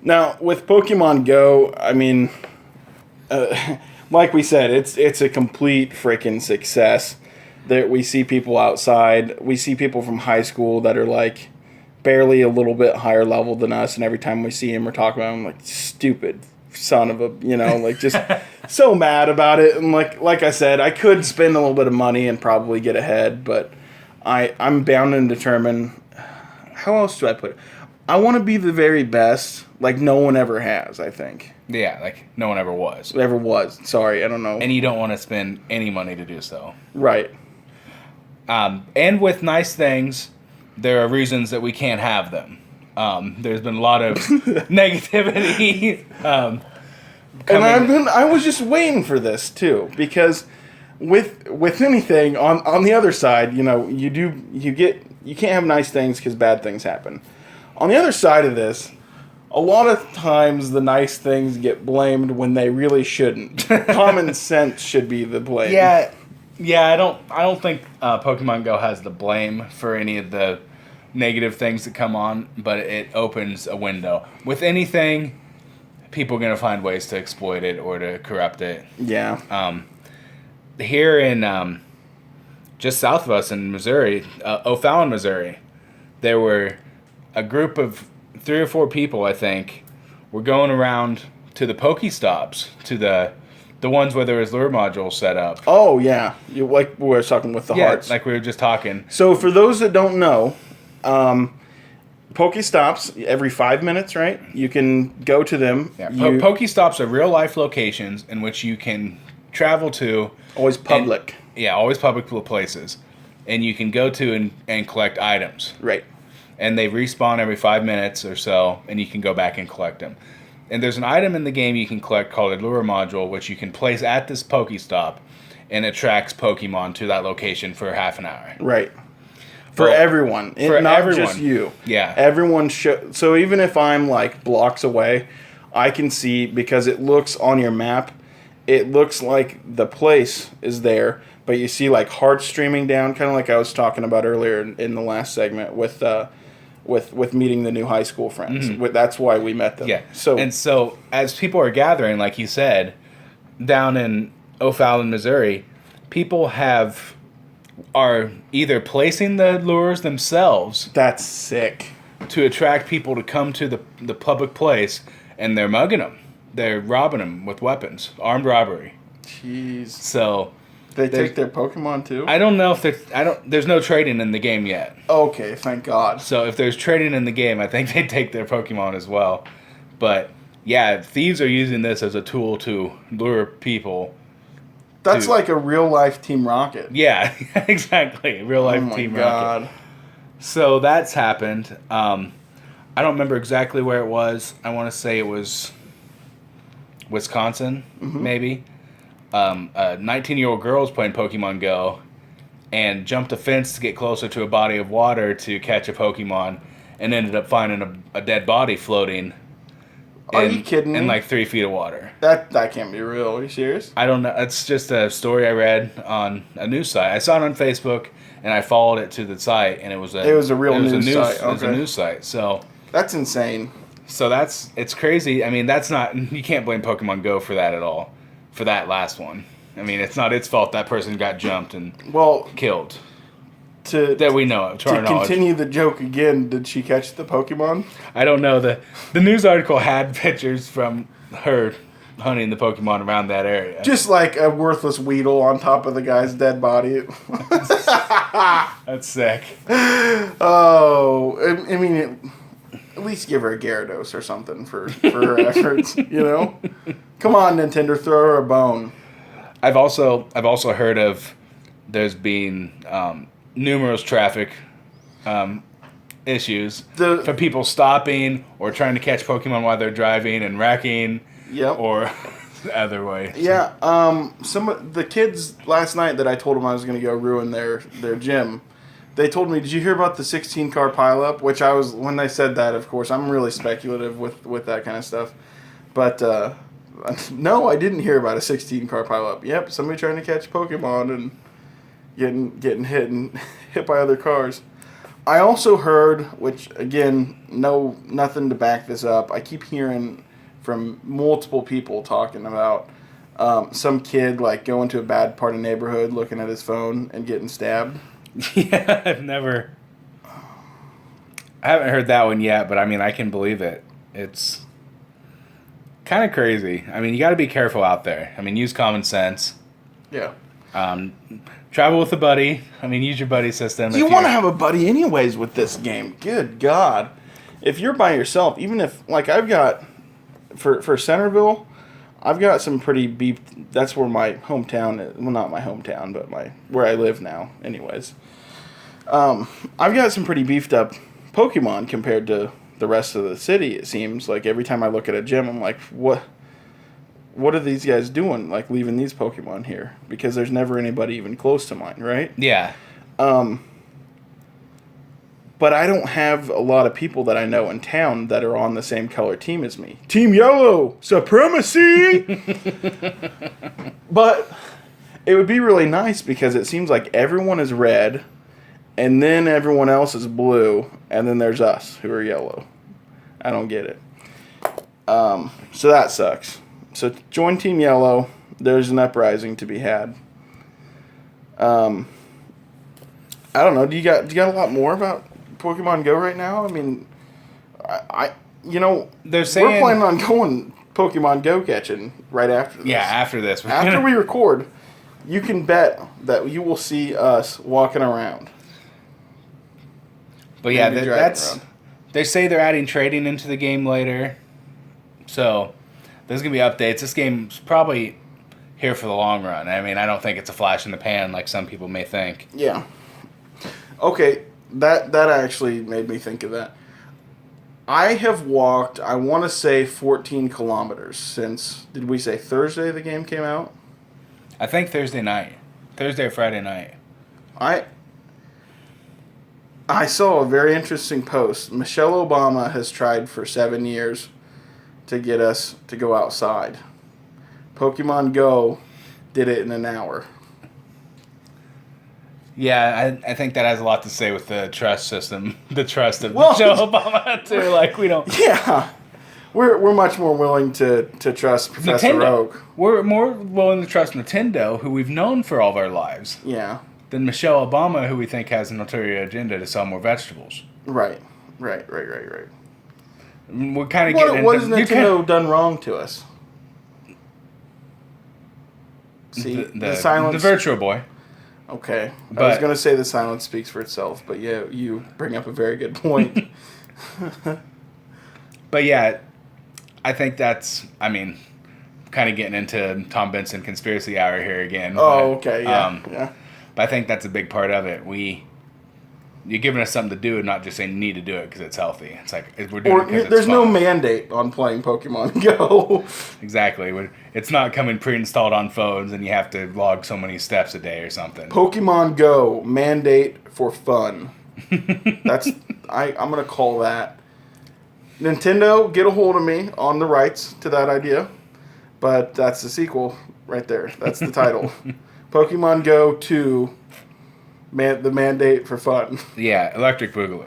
Now, with Pokemon Go, I mean, like we said, it's a complete freaking success. That we see people outside. We see people from high school that are like barely a little bit higher level than us, and every time we see him or talk about him, like, stupid son of a, like, just so mad about it. And like I said, I could spend a little bit of money and probably get ahead, but I'm bound and determined. How else do I put it? I want to be the very best, like no one ever has, I think. Yeah, like no one ever was. Ever was. Sorry, I don't know. And you don't want to spend any money to do so. Right. And with nice things, there are reasons that we can't have them. There's been a lot of negativity. And I was just waiting for this too, because with anything on the other side, you can't have nice things because bad things happen. On the other side of this, a lot of times the nice things get blamed when they really shouldn't. Common sense should be the blame. Yeah. I don't think Pokemon Go has the blame for any of the negative things that come on, but it opens a window. With anything, people are gonna find ways to exploit it or to corrupt it. Yeah. Here in just south of us in Missouri, O'Fallon, Missouri, there were a group of 3 or 4 people, I think, were going around to the Pokestops, to the ones where there was lure modules set up. Oh, yeah. Like we were talking with the hearts. Like we were just talking. So for those that don't know, Pokestops, every 5 minutes, right? You can go to them. Yeah. Pokestops are real-life locations in which you can travel to. Always public. Always public places. And you can go to and collect items. Right. And they respawn every 5 minutes or so, and you can go back and collect them. And there's an item in the game you can collect called a lure module, which you can place at this Pokestop, and it tracks Pokemon to that location for half an hour. Right. For everyone. Not just you. Yeah. Everyone should. So even if I'm like blocks away, I can see, because it looks on your map, it looks like the place is there, but you see like hearts streaming down, kind of like I was talking about earlier in the last segment with meeting the new high school friends. Mm-hmm. That's why we met them. Yeah. So as people are gathering, like you said, down in O'Fallon, Missouri, people are either placing the lures themselves. That's sick. To attract people to come to the public place, and they're mugging them. They're robbing them with weapons. Armed robbery. Jeez. So they take their Pokemon too? I don't know if there's no trading in the game yet. Okay, thank God. So if there's trading in the game, I think they take their Pokemon as well. But yeah, thieves are using this as a tool to lure people. That's like a real life Team Rocket. Yeah, exactly. Real life Team Rocket. So that's happened. I don't remember exactly where it was. I want to say it was Wisconsin, maybe. A 19-year-old girl was playing Pokemon Go and jumped a fence to get closer to a body of water to catch a Pokemon, and ended up finding a dead body floating. Are you kidding me? In like 3 feet of water. That can't be real. Are you serious? I don't know. It's just a story I read on a news site. I saw it on Facebook, and I followed it to the site, and it was a real news site. It was a news site. So that's insane. So it's crazy. I mean, you can't blame Pokemon Go for that at all. For that last one. I mean, it's not its fault that person got jumped and killed. That we know of, to our knowledge. To continue the joke again, did she catch the Pokemon? I don't know. The news article had pictures from her hunting the Pokemon around that area. Just like a worthless Weedle on top of the guy's dead body. That's sick. Oh, I mean, at least give her a Gyarados or something for her efforts, Come on, Nintendo, throw her a bone. I've also heard of there's been numerous traffic issues for people stopping or trying to catch Pokemon while they're driving and wrecking. Yep. Or other way. Yeah. Some of the kids last night that I told them I was going to go ruin their gym, they told me, "Did you hear about the 16-car pileup?" Which when they said that, of course, I'm really speculative with that kind of stuff. But no, I didn't hear about a 16-car pileup. Yep, somebody trying to catch Pokemon and getting hit by other cars. I also heard, which again, nothing to back this up. I keep hearing from multiple people talking about some kid like going to a bad part of the neighborhood, looking at his phone and getting stabbed. Yeah, I haven't heard that one yet, but I mean, I can believe it. It's kind of crazy. I mean, you got to be careful out there. I mean, use common sense. Yeah. Travel with a buddy. I mean, use your buddy system. You want to have a buddy anyways with this game. Good God. If you're by yourself, even if, like, I've got, for Centerville, I've got some pretty beef. That's where my hometown is. Well, not my hometown, but where I live now, anyways. I've got some pretty beefed up Pokemon compared to the rest of the city, it seems. Like, every time I look at a gym, I'm like, what are these guys doing, like, leaving these Pokemon here? Because there's never anybody even close to mine, right? Yeah. But I don't have a lot of people that I know in town that are on the same color team as me. Team Yellow! Supremacy! But it would be really nice because it seems like everyone is red, and then everyone else is blue, and then there's us who are yellow. I don't get it. So that sucks. So join Team Yellow. There's an uprising to be had. I don't know. Do you got a lot more about Pokemon Go right now? I mean, They're saying we're planning on going Pokemon Go catching right after this. Yeah, after this. After we record, you can bet that you will see us walking around. But yeah, Maybe that's. around. They say they're adding trading into the game later. So there's going to be updates. This game's probably here for the long run. I mean, I don't think it's a flash in the pan like some people may think. Yeah. Okay, that actually made me think of that. I have walked, I want to say 14 kilometers since, did we say Thursday the game came out? I think Thursday night. Thursday or Friday night. I saw a very interesting post. Michelle Obama has tried for 7 years to get us to go outside. Pokemon Go did it in an hour. Yeah, I think that has a lot to say with the trust system, the trust of Michelle Obama too. Like we don't. Yeah, we're much more willing to trust Professor Nintendo. Oak. We're more willing to trust Nintendo, who we've known for all of our lives, Yeah. than Michelle Obama, who we think has an ulterior agenda to sell more vegetables. Right. We're kind of getting. What has Nintendo done wrong to us? See, the silence. The Virtual Boy. Okay. I But- was going to say the silence speaks for itself, but yeah, you bring up a very good point. But yeah, I think that's. I mean, kind of getting into Tom Benson conspiracy hour here again. Oh, but, okay, yeah. But I think that's a big part of it. You're giving us something to do and not just saying need to do it because it's healthy. It's like we're doing it because it's there's no fun. mandate on playing Pokemon Go. Exactly. It's not coming pre-installed on phones and you have to log so many steps a day or something. Pokemon Go mandate for fun. I'm gonna call that. Nintendo, get a hold of me on the rights to that idea, but that's the sequel right there. That's the title. Pokemon Go 2, the mandate for fun. Yeah, Electric Boogaloo.